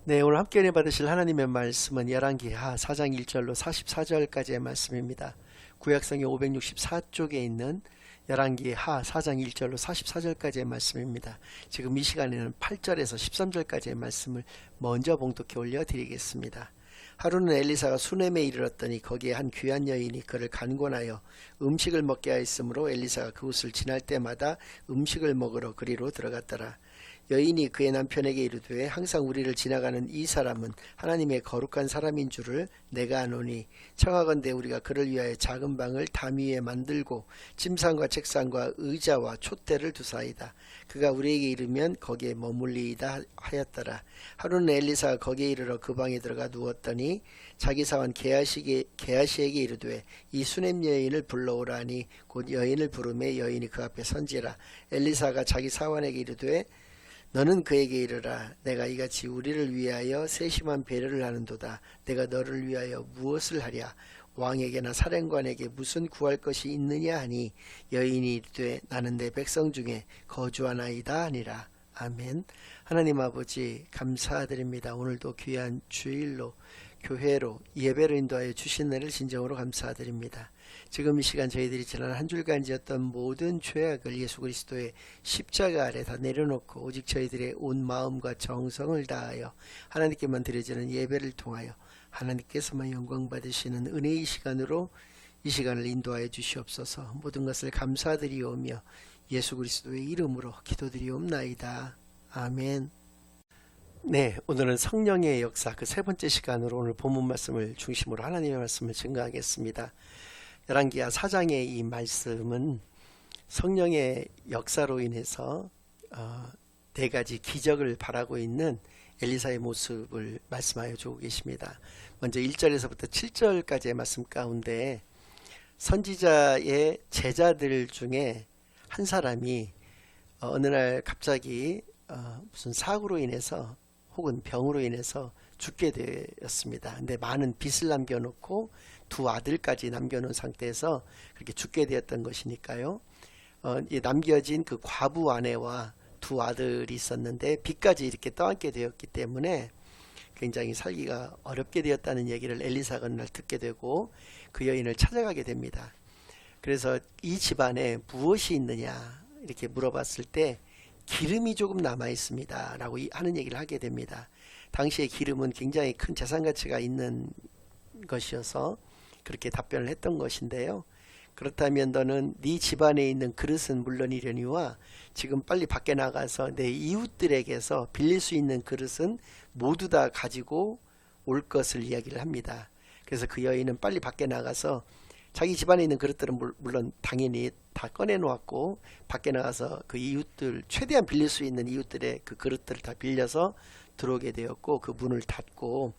네, 오늘 함께 은혜 받으실 하나님의 말씀은 열왕기하 4장 1절로 44절까지의 말씀입니다. 구약성경 564쪽에 있는 열왕기하 4장 1절로 44절까지의 말씀입니다. 지금 이 시간에는 8절에서 13절까지의 말씀을 먼저 봉독해 올려드리겠습니다. 하루는 엘리사가 수넴에 이르렀더니 거기에 한 귀한 여인이 그를 간곤하여 음식을 먹게 하였으므로 엘리사가 그곳을 지날 때마다 음식을 먹으러 그리로 들어갔더라. 여인이 그의 남편에게 이르되 항상 우리를 지나가는 이 사람은 하나님의 거룩한 사람인 줄을 내가 아노니 청하건대 우리가 그를 위하여 작은 방을 담 위에 만들고 침상과 책상과 의자와 촛대를 두사이다. 그가 우리에게 이르면 거기에 머물리이다 하였더라. 하루는 엘리사가 거기에 이르러 그 방에 들어가 누웠더니 자기 사원 게하시에게 이르되 이 수넴 여인을 불러오라 하니 곧 여인을 부르매 여인이 그 앞에 선지라. 엘리사가 자기 사원에게 이르되 너는 그에게 이르라. 내가 이같이 우리를 위하여 세심한 배려를 하는도다. 내가 너를 위하여 무엇을 하랴. 왕에게나 사령관에게 무슨 구할 것이 있느냐 하니 여인이 이르되 나는 내 백성 중에 거주하나이다 하니라. 아멘. 하나님 아버지 감사드립니다. 오늘도 귀한 주일로 교회로 예배로 인도하여 주신 은혜를 진정으로 감사드립니다. 지금 이 시간 저희들이 지난 한 주간 지었던 모든 죄악을 예수 그리스도의 십자가 아래 다 내려놓고 오직 저희들의 온 마음과 정성을 다하여 하나님께만 드려지는 예배를 통하여 하나님께서만 영광 받으시는 은혜의 시간으로 이 시간을 인도하여 주시옵소서. 모든 것을 감사드리오며 예수 그리스도의 이름으로 기도드리옵나이다. 아멘. 네, 오늘은 성령의 역사 그 세 번째 시간으로 오늘 본문 말씀을 중심으로 하나님의 말씀을 증거하겠습니다. 열왕기하 4장의 이 말씀은 성령의 역사로 인해서 네 가지 기적을 바라고 있는 엘리사의 모습을 말씀하여 주고 계십니다. 먼저 1절에서부터 7절까지의 말씀 가운데 선지자의 제자들 중에 한 사람이 어느 날 갑자기 무슨 사고로 인해서 혹은 병으로 인해서 죽게 되었습니다. 근데 많은 빚을 남겨놓고 두 아들까지 남겨놓은 상태에서 그렇게 죽게 되었던 것이니까요. 남겨진 그 과부 아내와 두 아들이 있었는데 빚까지 이렇게 떠안게 되었기 때문에 굉장히 살기가 어렵게 되었다는 얘기를 엘리사가 어느 날 듣게 되고 그 여인을 찾아가게 됩니다. 그래서 이 집안에 무엇이 있느냐 이렇게 물어봤을 때 기름이 조금 남아 있습니다 라고 하는 얘기를 하게 됩니다. 당시에 기름은 굉장히 큰 재산 가치가 있는 것이어서 그렇게 답변을 했던 것인데요. 그렇다면 너는 네 집안에 있는 그릇은 물론이려니와 지금 빨리 밖에 나가서 내 이웃들에게서 빌릴 수 있는 그릇은 모두 다 가지고 올 것을 이야기를 합니다. 그래서 그 여인은 빨리 밖에 나가서 자기 집안에 있는 그릇들은 물론 당연히 다 꺼내 놓았고 밖에 나가서 그 이웃들 최대한 빌릴 수 있는 이웃들의 그 그릇들을 다 빌려서 들어오게 되었고 그 문을 닫고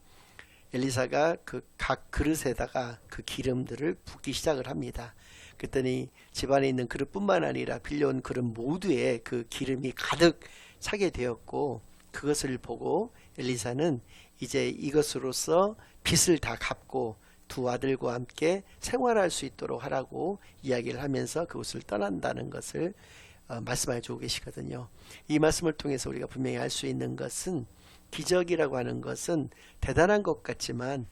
엘리사가 그 각 그릇에다가 그 기름들을 붓기 시작을 합니다. 그랬더니 집안에 있는 그릇뿐만 아니라 빌려온 그릇 모두에 그 기름이 가득 차게 되었고 그것을 보고 엘리사는 이제 이것으로서 빚을 다 갚고 두 아들과 함께 생활할 수 있도록 하라고 이야기를 하면서 그곳을 떠난다는 것을 말씀해 주고 계시거든요. 이 말씀을 통해서 우리가 분명히 알 수 있는 것은 기적이라고 하는 것은 대단한 것 같지만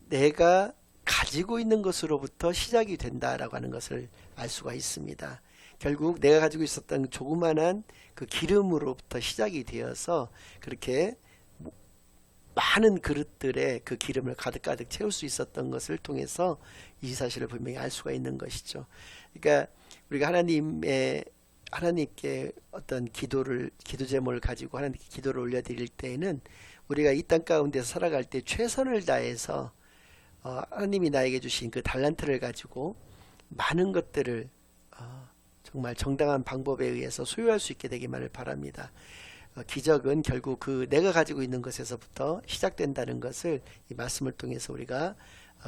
내가 가지고 있는 것으로부터 시작이 된다라고 하는 것을 알 수가 있습니다. 결국 내가 가지고 있었던 조그만한 그 기름으로부터 시작이 되어서 그렇게 많은 그릇들에 그 기름을 가득가득 채울 수 있었던 것을 통해서 이 사실을 분명히 알 수가 있는 것이죠. 그러니까 우리가 하나님께 어떤 기도 제목을 가지고 하나님께 기도를 올려드릴 때에는 우리가 이 땅 가운데서 살아갈 때 최선을 다해서 하나님이 나에게 주신 그 달란트를 가지고 많은 것들을 정말 정당한 방법에 의해서 소유할 수 있게 되기만을 바랍니다. 기적은 결국 그 내가 가지고 있는 것에서부터 시작된다는 것을 이 말씀을 통해서 우리가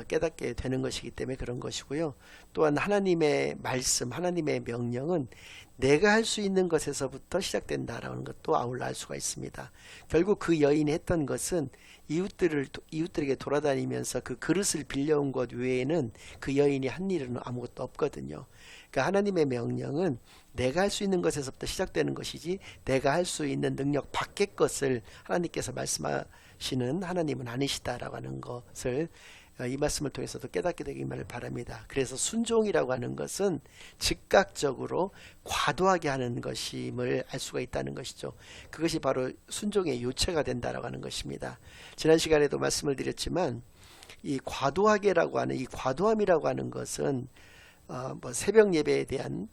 깨닫게 되는 것이기 때문에 그런 것이고요. 또한 하나님의 말씀, 하나님의 명령은 내가 할 수 있는 것에서부터 시작된다라는 것도 아울러 알 수가 있습니다. 결국 그 여인이 했던 것은 이웃들에게 돌아다니면서 그 그릇을 빌려온 것 외에는 그 여인이 한 일은 아무것도 없거든요. 그러니까 하나님의 명령은 내가 할 수 있는 것에서부터 시작되는 것이지 내가 할 수 있는 능력 밖의 것을 하나님께서 말씀하 하시는 하나님은 아니시다라고 하는 것을 이 말씀을 통해서도 깨닫게 되기를 바랍니다. 그래서 순종이라고 하는 것은 즉각적으로 과도하게 하는 것임을 알 수가 있다는 것이죠. 그것이 바로 순종의 요체가 된다라고 하는 것입니다. 지난 시간에도 말씀을 드렸지만 이 과도하게라고 하는 이 과도함이라고 하는 것은 뭐 새벽 예배에 대한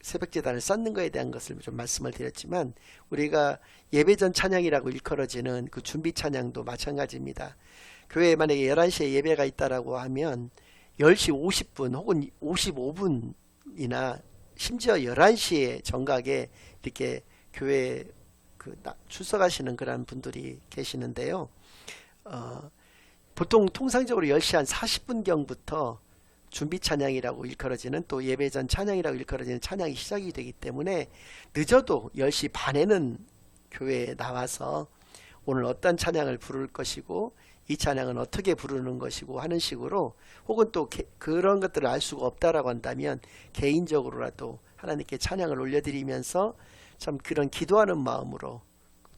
새벽 제단을 쌓는 것에 대한 것을 좀 말씀을 드렸지만 우리가 예배전 찬양이라고 일컬어지는 그 준비 찬양도 마찬가지입니다. 교회에 만약에 11시에 예배가 있다라고 하면 10시 50분 혹은 55분이나 심지어 11시에 정각에 이렇게 교회에 출석하시는 그런 분들이 계시는데요. 보통 통상적으로 10시 한 40분경부터 준비 찬양이라고 일컬어지는 또 예배전 찬양이라고 일컬어지는 찬양이 시작이 되기 때문에 늦어도 10시 반에는 교회에 나와서 오늘 어떤 찬양을 부를 것이고 이 찬양은 어떻게 부르는 것이고 하는 식으로 혹은 또 그런 것들을 알 수가 없다라고 한다면 개인적으로라도 하나님께 찬양을 올려드리면서 참 그런 기도하는 마음으로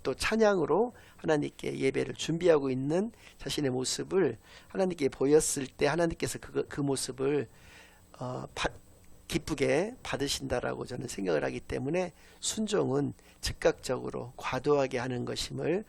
또 찬양으로 하나님께 예배를 준비하고 있는 자신의 모습을 하나님께 보였을 때 하나님께서 그 모습을 기쁘게 받으신다라고 저는 생각을 하기 때문에 순종은 즉각적으로 과도하게 하는 것임을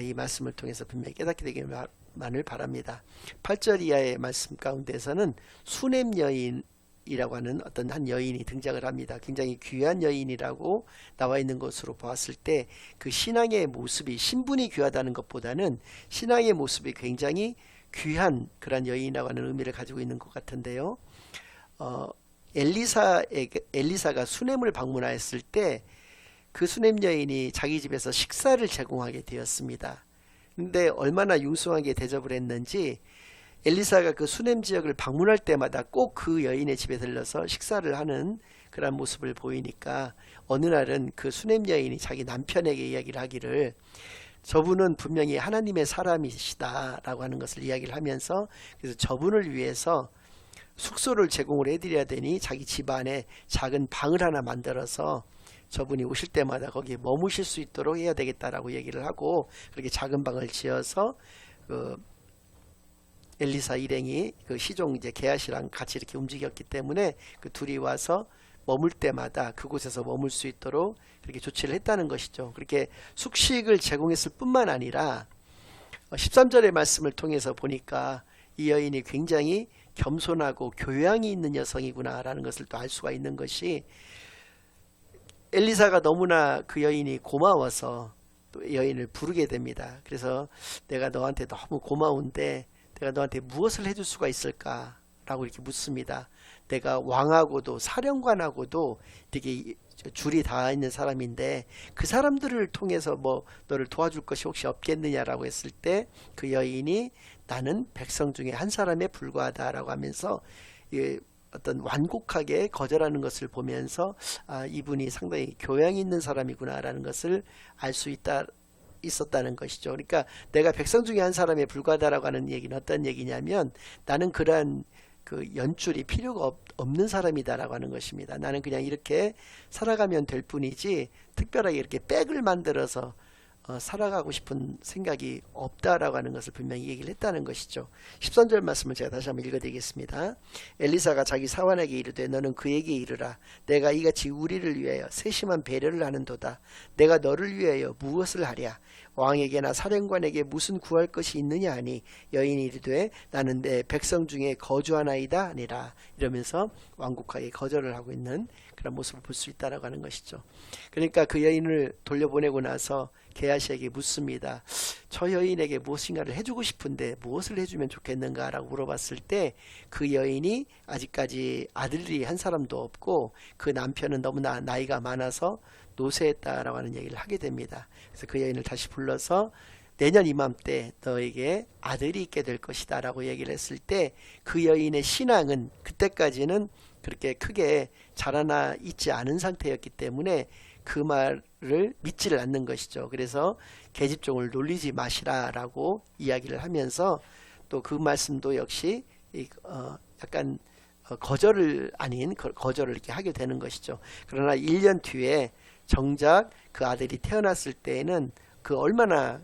이 말씀을 통해서 분명히 깨닫게 되기만을 바랍니다. 8절 이하의 말씀 가운데서는 수냄 여인이라고 하는 어떤 한 여인이 등장을 합니다. 굉장히 귀한 여인이라고 나와 있는 것으로 보았을 때 그 신앙의 모습이 신분이 귀하다는 것보다는 신앙의 모습이 굉장히 귀한 그런 여인이라고 하는 의미를 가지고 있는 것 같은데요. 엘리사가 수냄을 방문하였을 때 그 수냄 여인이 자기 집에서 식사를 제공하게 되었습니다. 근데 얼마나 융숭하게 대접을 했는지 엘리사가 그 수냄 지역을 방문할 때마다 꼭 그 여인의 집에 들러서 식사를 하는 그런 모습을 보이니까 어느 날은 그 수냄 여인이 자기 남편에게 이야기를 하기를 저분은 분명히 하나님의 사람이시다 라고 하는 것을 이야기를 하면서 그래서 저분을 위해서 숙소를 제공을 해드려야 되니 자기 집안에 작은 방을 하나 만들어서 저분이 오실 때마다 거기에 머무실 수 있도록 해야 되겠다라고 얘기를 하고 그렇게 작은 방을 지어서 그 엘리사 일행이 그 시종 이제 게하시랑 같이 이렇게 움직였기 때문에 그 둘이 와서 머물 때마다 그곳에서 머물 수 있도록 그렇게 조치를 했다는 것이죠. 그렇게 숙식을 제공했을 뿐만 아니라 13절의 말씀을 통해서 보니까 이 여인이 굉장히 겸손하고 교양이 있는 여성이구나 라는 것을 또 알 수가 있는 것이 엘리사가 너무나 그 여인이 고마워서 또 여인을 부르게 됩니다. 그래서 내가 너한테 너무 고마운데 내가 너한테 무엇을 해줄 수가 있을까? 라고 이렇게 묻습니다. 내가 왕하고도 사령관하고도 되게 줄이 닿아 있는 사람인데 그 사람들을 통해서 뭐 너를 도와줄 것이 혹시 없겠느냐라고 했을 때 그 여인이 나는 백성 중에 한 사람에 불과하다라고 하면서 어떤 완곡하게 거절하는 것을 보면서 이분이 상당히 교양 있는 사람이구나 라는 것을 알 수 있었다는 것이죠. 그러니까 내가 백성 중에 한 사람에 불과하다라고 하는 얘기는 어떤 얘기냐면 나는 그러한 그 연줄이 필요가 없는 사람이다라고 하는 것입니다. 나는 그냥 이렇게 살아가면 될 뿐이지 특별하게 이렇게 백을 만들어서 살아가고 싶은 생각이 없다라고 하는 것을 분명히 얘기를 했다는 것이죠. 13절 말씀을 제가 다시 한번 읽어드리겠습니다. 엘리사가 자기 사환에게 이르되 너는 그에게 이르라. 내가 이같이 우리를 위하여 세심한 배려를 하는도다. 내가 너를 위하여 무엇을 하랴. 왕에게나 사령관에게 무슨 구할 것이 있느냐 하니 여인이 이르되 나는 내 백성 중에 거주하나이다 아니라 이러면서 완곡하게 거절을 하고 있는 그런 모습을 볼 수 있다라고 하는 것이죠. 그러니까 그 여인을 돌려보내고 나서 게하시에게 묻습니다. 저 여인에게 무엇인가를 해주고 싶은데 무엇을 해주면 좋겠는가 라고 물어봤을 때 그 여인이 아직까지 아들이 한 사람도 없고 그 남편은 너무나 나이가 많아서 노쇠했다라고 하는 얘기를 하게 됩니다. 그래서 그 여인을 다시 불러서 내년 이맘때 너에게 아들이 있게 될 것이다 라고 얘기를 했을 때 그 여인의 신앙은 그때까지는 그렇게 크게 자라나 있지 않은 상태였기 때문에 그 말을 믿지를 않는 것이죠. 그래서 계집종을 놀리지 마시라 라고 이야기를 하면서 또 그 말씀도 역시 약간 거절을 아닌 거절을 이렇게 하게 되는 것이죠. 그러나 1년 뒤에 정작 그 아들이 태어났을 때에는 그 얼마나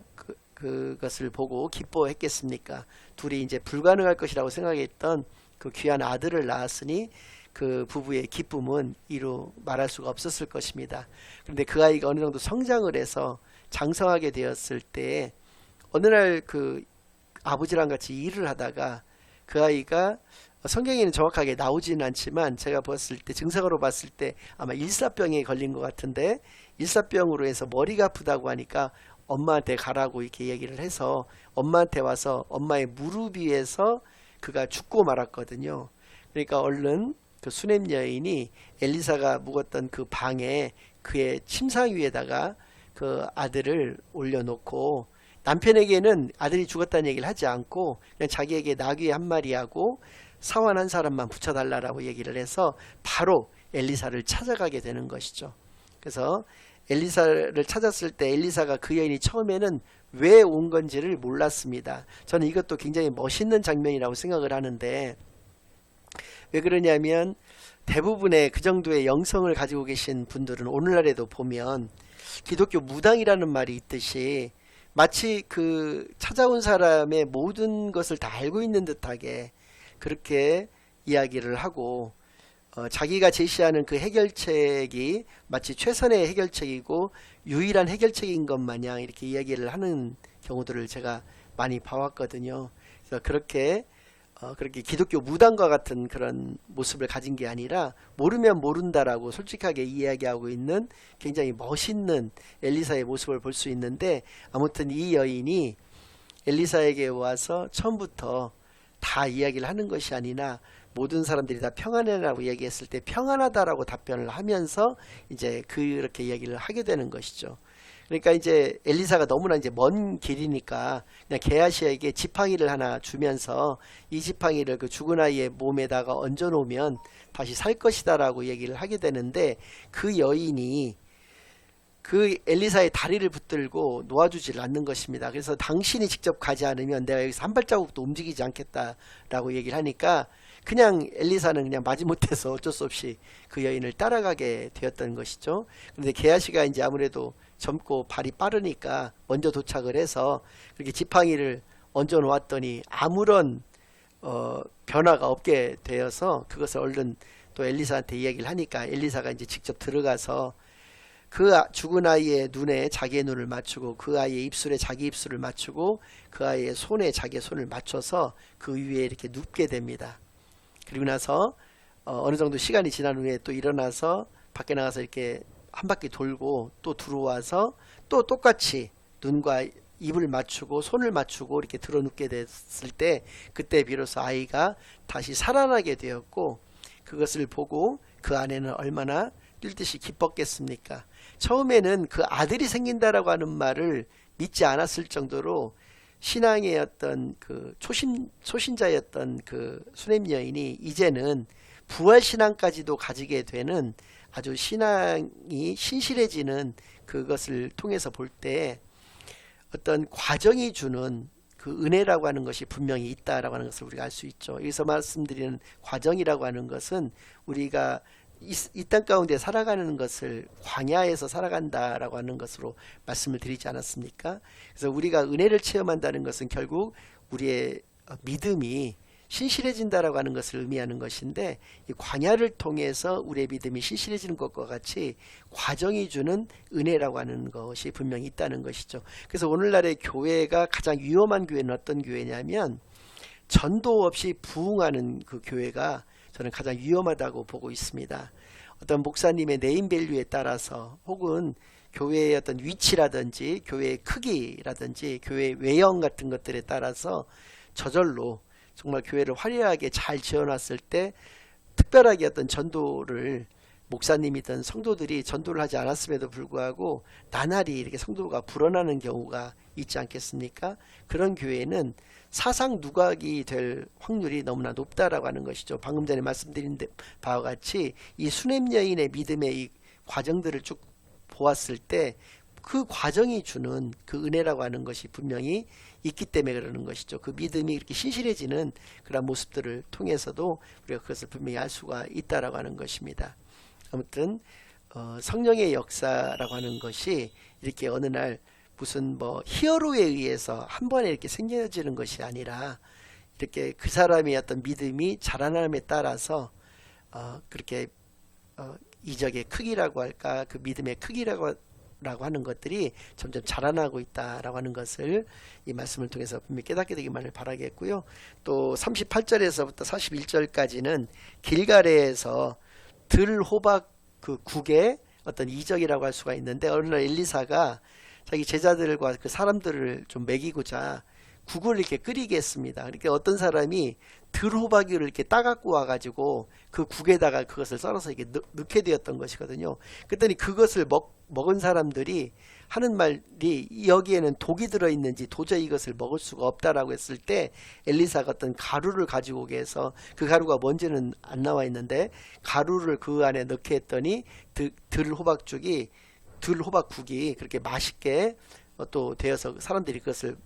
그것을 보고 기뻐했겠습니까? 둘이 이제 불가능할 것이라고 생각했던 그 귀한 아들을 낳았으니 그 부부의 기쁨은 이루 말할 수가 없었을 것입니다. 그런데 그 아이가 어느 정도 성장을 해서 장성하게 되었을 때 어느 날 그 아버지랑 같이 일을 하다가 그 아이가 성경에는 정확하게 나오지는 않지만 제가 봤을 때 증상으로 봤을 때 아마 일사병에 걸린 것 같은데 일사병으로 해서 머리가 아프다고 하니까 엄마한테 가라고 이렇게 얘기를 해서 엄마한테 와서 엄마의 무릎 위에서 그가 죽고 말았거든요. 그러니까 얼른 그 수냄 여인이 엘리사가 묵었던 그 방에 그의 침상 위에다가 그 아들을 올려놓고 남편에게는 아들이 죽었다는 얘기를 하지 않고 그냥 자기에게 나귀 한 마리하고 사환 한 사람만 붙여달라고 얘기를 해서 바로 엘리사를 찾아가게 되는 것이죠. 그래서 엘리사를 찾았을 때 엘리사가 그 여인이 처음에는 왜 온 건지를 몰랐습니다. 저는 이것도 굉장히 멋있는 장면이라고 생각을 하는데 왜 그러냐면 대부분의 그 정도의 영성을 가지고 계신 분들은 오늘날에도 보면 기독교 무당이라는 말이 있듯이 마치 그 찾아온 사람의 모든 것을 다 알고 있는 듯하게 그렇게 이야기를 하고 자기가 제시하는 그 해결책이 마치 최선의 해결책이고 유일한 해결책인 것 마냥 이렇게 이야기를 하는 경우들을 제가 많이 봐왔거든요. 그래서 그렇게 기독교 무당과 같은 그런 모습을 가진 게 아니라 모르면 모른다라고 솔직하게 이야기하고 있는 굉장히 멋있는 엘리사의 모습을 볼 수 있는데 아무튼 이 여인이 엘리사에게 와서 처음부터 다 이야기를 하는 것이 아니라 모든 사람들이 다 평안해라고 얘기했을 때 평안하다라고 답변을 하면서 이제 그렇게 이야기를 하게 되는 것이죠. 그러니까 이제 엘리사가 너무나 이제 먼 길이니까 그냥 게하시에게 지팡이를 하나 주면서 이 지팡이를 그 죽은 아이의 몸에다가 얹어 놓으면 다시 살 것이다라고 얘기를 하게 되는데 그 여인이 그 엘리사의 다리를 붙들고 놓아주질 않는 것입니다. 그래서 당신이 직접 가지 않으면 내가 여기서 한 발자국도 움직이지 않겠다라고 얘기를 하니까 그냥 엘리사는 그냥 마지못해서 어쩔 수 없이 그 여인을 따라가게 되었던 것이죠. 그런데 게하시가 이제 아무래도 젊고 발이 빠르니까 먼저 도착을 해서 그렇게 지팡이를 얹어 놓았더니 아무런 변화가 없게 되어서 그것을 얼른 또 엘리사한테 이야기를 하니까 엘리사가 이제 직접 들어가서 그 죽은 아이의 눈에 자기의 눈을 맞추고 그 아이의 입술에 자기 입술을 맞추고 그 아이의 손에 자기의 손을 맞춰서 그 위에 이렇게 눕게 됩니다. 그리고 나서 어느 정도 시간이 지난 후에 또 일어나서 밖에 나가서 이렇게 한 바퀴 돌고 또 들어와서 또 똑같이 눈과 입을 맞추고 손을 맞추고 이렇게 들어눕게 됐을 때 그때 비로소 아이가 다시 살아나게 되었고 그것을 보고 그 아내는 얼마나 뛸 듯이 기뻤겠습니까? 처음에는 그 아들이 생긴다라고 하는 말을 믿지 않았을 정도로 신앙의 어떤 그 초신자였던 그 수냄 여인이 이제는 부활 신앙까지도 가지게 되는 아주 신앙이 신실해지는 그것을 통해서 볼 때 어떤 과정이 주는 그 은혜라고 하는 것이 분명히 있다라고 하는 것을 우리가 알 수 있죠. 여기서 말씀드리는 과정이라고 하는 것은 우리가 이 땅 가운데 살아가는 것을 광야에서 살아간다라고 하는 것으로 말씀을 드리지 않았습니까? 그래서 우리가 은혜를 체험한다는 것은 결국 우리의 믿음이 신실해진다라고 하는 것을 의미하는 것인데 이 광야를 통해서 우리의 믿음이 신실해지는 것과 같이 과정이 주는 은혜라고 하는 것이 분명히 있다는 것이죠. 그래서 오늘날의 교회가 가장 위험한 교회는 어떤 교회냐면 전도 없이 부흥하는 그 교회가 저는 가장 위험하다고 보고 있습니다. 어떤 목사님의 네임밸류에 따라서 혹은 교회의 어떤 위치라든지 교회의 크기라든지 교회의 외형 같은 것들에 따라서 저절로 정말 교회를 화려하게 잘 지어놨을 때 특별하게 어떤 전도를 목사님이든 성도들이 전도를 하지 않았음에도 불구하고 나날이 이렇게 성도가 불어나는 경우가 있지 않겠습니까? 그런 교회는 사상 누각이 될 확률이 너무나 높다라고 하는 것이죠. 방금 전에 말씀드린 바와 같이 이 수냄 여인의 믿음의 이 과정들을 쭉 보았을 때 그 과정이 주는 그 은혜라고 하는 것이 분명히 있기 때문에 그러는 것이죠. 그 믿음이 이렇게 신실해지는 그런 모습들을 통해서도 우리가 그것을 분명히 알 수가 있다라고 하는 것입니다. 아무튼 성령의 역사라고 하는 것이 이렇게 어느 날 무슨 뭐 히어로에 의해서 한 번에 이렇게 생겨지는 것이 아니라 이렇게 그 사람의 어떤 믿음이 자라남에 따라서 그렇게 이적의 크기라고 할까, 그 믿음의 크기라고 하는 것들이 점점 자라나고 있다라고 하는 것을 이 말씀을 통해서 분명히 깨닫게 되기만을 바라겠고요. 또 38절에서부터 41절까지는 길갈에서 들호박 그 국의 어떤 이적이라고 할 수가 있는데, 어느 날 엘리사가 자기 제자들과 그 사람들을 좀 먹이고자 국을 이렇게 끓이게 했습니다. 그러니까 어떤 사람이 들호박을 이렇게 따갖고 와가지고 그 국에다가 그것을 썰어서 이렇게 넣게 되었던 것이거든요. 그랬더니 그것을 먹은 사람들이 하는 말이 여기에는 독이 들어있는지 도저히 이것을 먹을 수가 없다라고 했을 때 엘리사가 어떤 가루를 가지고 오게 해서, 그 가루가 뭔지는 안 나와 있는데 가루를 그 안에 넣게 했더니 들호박국이 그렇게 맛있게 또 되어서 사람들이 그것을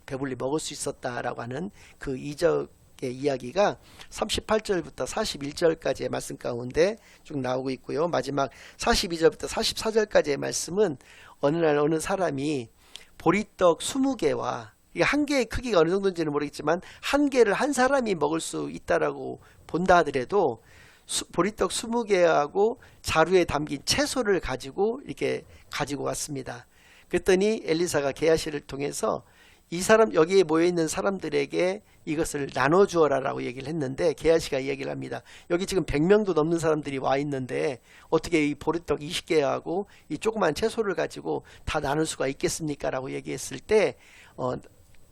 배불리 먹을 수 있었다라고 하는 그 이적의 이야기가 38절부터 41절까지의 말씀 가운데 쭉 나오고 있고요. 마지막 42절부터 44절까지의 말씀은 어느 날 어느 사람이 보리떡 20개와, 이게 한 개의 크기가 어느 정도인지는 모르겠지만 한 개를 한 사람이 먹을 수 있다라고 본다 하더라도 보리떡 20개하고 자루에 담긴 채소를 가지고 이렇게 가지고 왔습니다. 그랬더니 엘리사가 게하시를 통해서 이 사람, 여기에 모여있는 사람들에게 이것을 나눠주어라라고 얘기를 했는데, 게하시가 이야기를 합니다. 여기 지금 100명도 넘는 사람들이 와 있는데 어떻게 이 보리떡 20개하고 이 조그만 채소를 가지고 다 나눌 수가 있겠습니까? 라고 얘기했을 때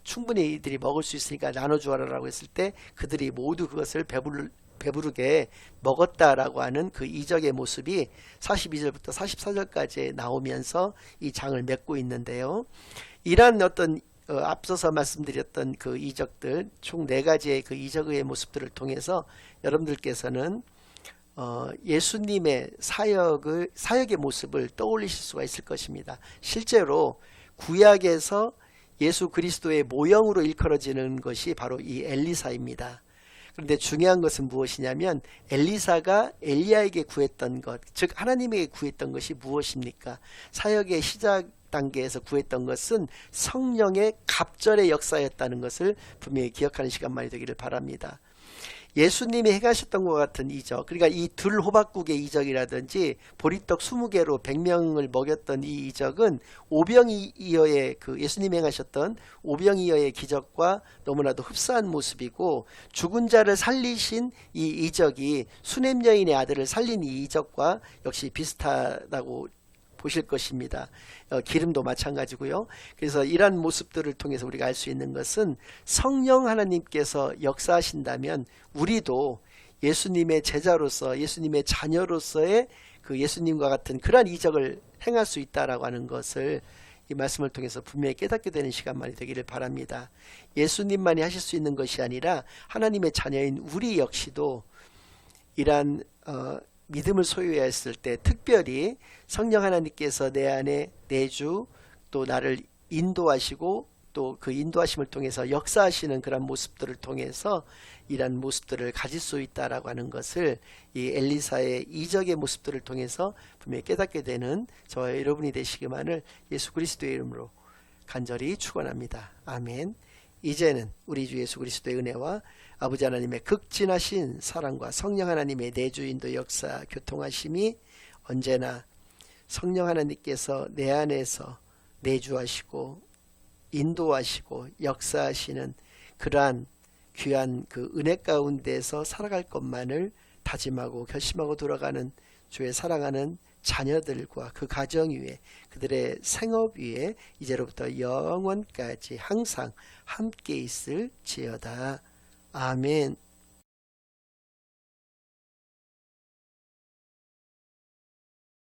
충분히 이들이 먹을 수 있으니까 나눠주어라라고 했을 때 그들이 모두 그것을 배부르게 먹었다라고 하는 그 이적의 모습이 42절부터 44절까지 나오면서 이 장을 맺고 있는데요. 이러한 어떤 앞서서 말씀드렸던 그 이적들, 총 4가지의 그 이적의 모습들을 통해서 여러분들께서는 예수님의 사역의 모습을 떠올리실 수가 있을 것입니다. 실제로 구약에서 예수 그리스도의 모형으로 일컬어지는 것이 바로 이 엘리사입니다. 그런데 중요한 것은 무엇이냐면 엘리사가 엘리야에게 구했던 것, 즉 하나님에게 구했던 것이 무엇입니까? 사역의 시작 단계에서 구했던 것은 성령의 갑절의 역사였다는 것을 분명히 기억하는 시간만이 되기를 바랍니다. 예수님이 행하셨던 것 같은 이적, 그러니까 이 들호박국의 이적이라든지 보리떡 20개로 100명을 먹였던 이 이적은 오병이어의 그 예수님이 행하셨던 오병이어의 기적과 너무나도 흡사한 모습이고, 죽은 자를 살리신 이 이적이 수냄 여인의 아들을 살린 이 이적과 역시 비슷하다고 보실 것입니다. 기름도 마찬가지고요. 그래서 이러한 모습들을 통해서 우리가 알 수 있는 것은 성령 하나님께서 역사하신다면 우리도 예수님의 제자로서, 예수님의 자녀로서의 그 예수님과 같은 그러한 이적을 행할 수 있다라고 하는 것을 이 말씀을 통해서 분명히 깨닫게 되는 시간만이 되기를 바랍니다. 예수님만이 하실 수 있는 것이 아니라 하나님의 자녀인 우리 역시도 이러한 믿음을 소유해야 했을 때, 특별히 성령 하나님께서 내 안에 내주 또 나를 인도하시고 또 그 인도하심을 통해서 역사하시는 그런 모습들을 통해서 이런 모습들을 가질 수 있다라고 하는 것을 이 엘리사의 이적의 모습들을 통해서 분명히 깨닫게 되는 저와 여러분이 되시기만을 예수 그리스도의 이름으로 간절히 축원합니다. 아멘. 이제는 우리 주 예수 그리스도의 은혜와 아버지 하나님의 극진하신 사랑과 성령 하나님의 내주인도 역사 교통하심이 언제나 성령 하나님께서 내 안에서 내주하시고 인도하시고 역사하시는 그러한 귀한 그 은혜 가운데서 살아갈 것만을 다짐하고 결심하고 돌아가는 주의 사랑하는 자녀들과 그 가정 위에, 그들의 생업 위에 이제로부터 영원까지 항상 함께 있을지어다. 아멘.